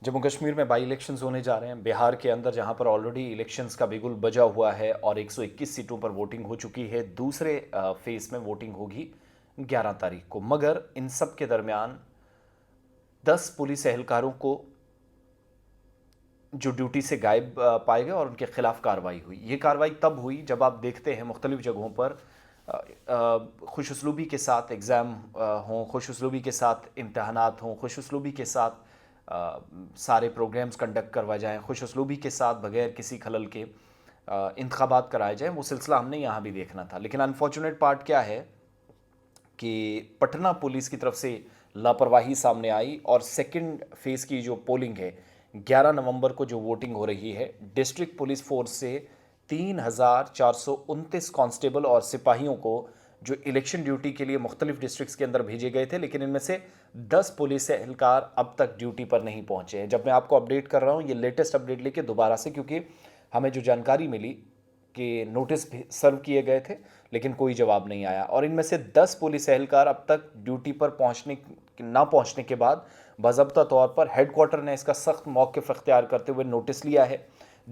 जम्मू कश्मीर में by elections होने जा रहे हैं। बिहार के अंदर जहां पर ऑलरेडी इलेक्शंस का बिगुल बजा हुआ है और 121 सीटों पर वोटिंग हो चुकी है, दूसरे फेज में वोटिंग होगी 11 तारीख को। मगर इन सब के दरमियान 10 पुलिस एहलकारों को जो ड्यूटी से गायब पाए गए और उनके खिलाफ कार्रवाई हुई। ये कार्रवाई तब हुई जब आप देखते हैं मुख्तलिफ जगहों पर खुशउस्लूबी के साथ एग्ज़ाम हों, खुशउस्लूबी के साथ इम्तहानात हों, खुशउस्लूबी के साथ सारे प्रोग्राम्स कंडक्ट करवाए जाएँ, खुशउस्लूबी के साथ बगैर किसी खलल के इंतखाबात कराए जाएँ। वो सिलसिला हमने यहाँ भी देखना था। लेकिन अनफॉर्चुनेट पार्ट क्या है कि पटना पुलिस की तरफ से लापरवाही सामने आई और सेकंड फेज़ की जो पोलिंग है 11 नवंबर को जो वोटिंग हो रही है, डिस्ट्रिक्ट पुलिस फोर्स से 3,429 कांस्टेबल और सिपाहियों को जो इलेक्शन ड्यूटी के लिए मुख्तलिफ डिस्ट्रिक्ट्स के अंदर भेजे गए थे, लेकिन इनमें से 10 पुलिस एहलकार अब तक ड्यूटी पर नहीं पहुंचे हैं। जब मैं आपको अपडेट कर रहा हूं, ये लेटेस्ट अपडेट लेके दोबारा से, क्योंकि हमें जो जानकारी मिली कि नोटिस भी सर्व किए गए थे लेकिन कोई जवाब नहीं आया और इनमें से 10 पुलिस एहलकार अब तक ड्यूटी पर ना पहुंचने के बाद बाज़ाब्ता तौर पर हेडक्वार्टर ने इसका सख्त मौक़िफ़ इख्तियार करते हुए नोटिस लिया है।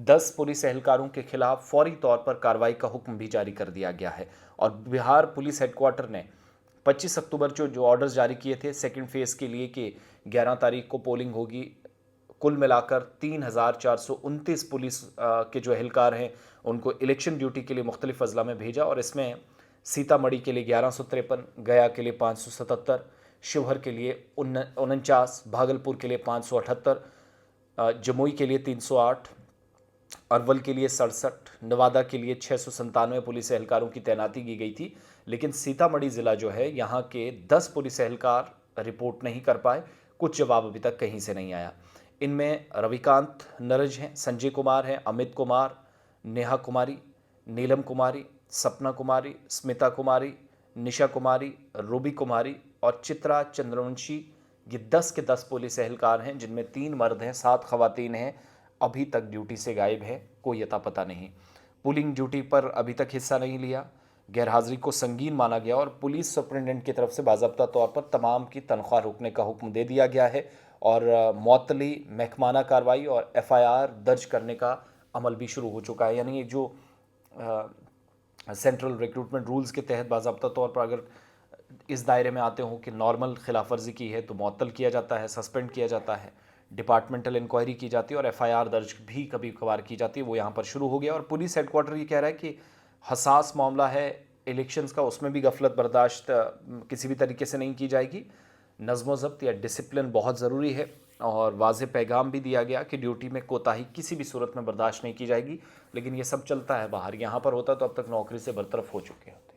10 पुलिस एहलकारों के खिलाफ फौरी तौर पर कार्रवाई का हुक्म भी जारी कर दिया गया है और बिहार पुलिस हेडक्वार्टर ने 25 अक्टूबर जो ऑर्डर्स जारी किए थे सेकंड फेज़ के लिए कि 11 तारीख को पोलिंग होगी, कुल मिलाकर 3,429 पुलिस के जो एहलकार हैं उनको इलेक्शन ड्यूटी के लिए मुख्तलिफ अजला में भेजा और इसमें सीतामढ़ी के लिए 1153, गया के लिए 577, शिवहर के लिए 49, भागलपुर के लिए 578, जमुई के लिए 308, अरवल के लिए 67, नवादा के लिए 697 पुलिस एहलकारों की तैनाती की गई थी। लेकिन सीतामढ़ी ज़िला जो है, यहाँ के 10 पुलिस एहलकार रिपोर्ट नहीं कर पाए। कुछ जवाब अभी तक कहीं से नहीं आया। इनमें रविकांत नरज हैं, संजय कुमार हैं, अमित कुमार, नेहा कुमारी, नीलम कुमारी, सपना कुमारी, स्मिता कुमारी, निशा कुमारी, रूबी कुमारी और चित्रा चंद्रवंशी। ये 10 के 10 पुलिस एहलकार हैं, जिनमें 3 मर्द हैं, 7 खवातीन हैं। अभी तक ड्यूटी से गायब है, कोई अता पता नहीं। पुलिंग ड्यूटी पर अभी तक हिस्सा नहीं लिया, गैरहाजिरी को संगीन माना गया और पुलिस सुपरिटेंडेंट की तरफ से बाज़ाब्ता तौर पर तमाम की तनख्वाह रोकने का हुक्म दे दिया गया है और मुअत्तली, महकमाना कार्रवाई और एफआईआर दर्ज करने का अमल भी शुरू हो चुका है। यानी ये जो सेंट्रल रिक्रूटमेंट रूल्स के तहत बाज़ाब्ता तौर पर अगर इस दायरे में आते हो कि नॉर्मल खिलाफ वर्जी की है तो मुअत्तल किया जाता है, सस्पेंड किया जाता है, डिपार्टमेंटल इंक्वायरी की जाती है और एफआईआर दर्ज भी कभी कभार की जाती है। वो यहाँ पर शुरू हो गया और पुलिस हेडक्वार्टर ये कह रहा है कि हसास मामला है इलेक्शंस का, उसमें भी गफलत बर्दाश्त किसी भी तरीके से नहीं की जाएगी। नज़्म ज़ब्त या डिसिप्लिन बहुत ज़रूरी है और वाज़ेह पैगाम भी दिया गया कि ड्यूटी में कोताही किसी भी सूरत में बर्दाश्त नहीं की जाएगी। लेकिन ये सब चलता है बाहर, यहाँ पर होता तो अब तक नौकरी से बरतरफ हो चुके होते।